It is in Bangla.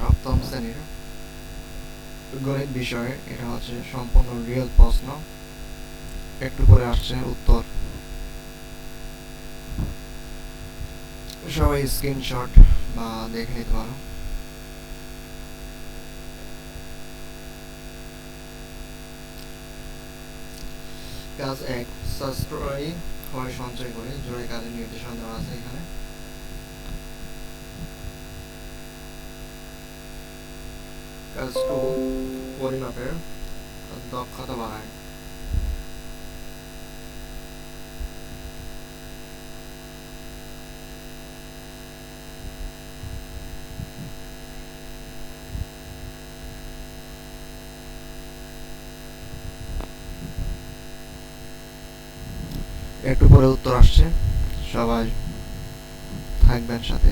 সপ্তম শ্রেণীর গণিত বিষয়ে। এটা হচ্ছে সম্পূর্ণ রিয়েল প্রশ্ন। একটু পরে আসছে উত্তর। সবাই স্ক্রিনশট বা দেখে নিতে পারো। কাজ 1, সাশ্রয়ী হয় সঞ্চয় করে। জোড়ায় কাজের নির্দেশনা দেওয়া আছে এখানে। কাজ 2, পরিমাপের দক্ষতা বাড়ায়। একটু পরে উত্তর আসছে, সবাই থাকবেন সাথে।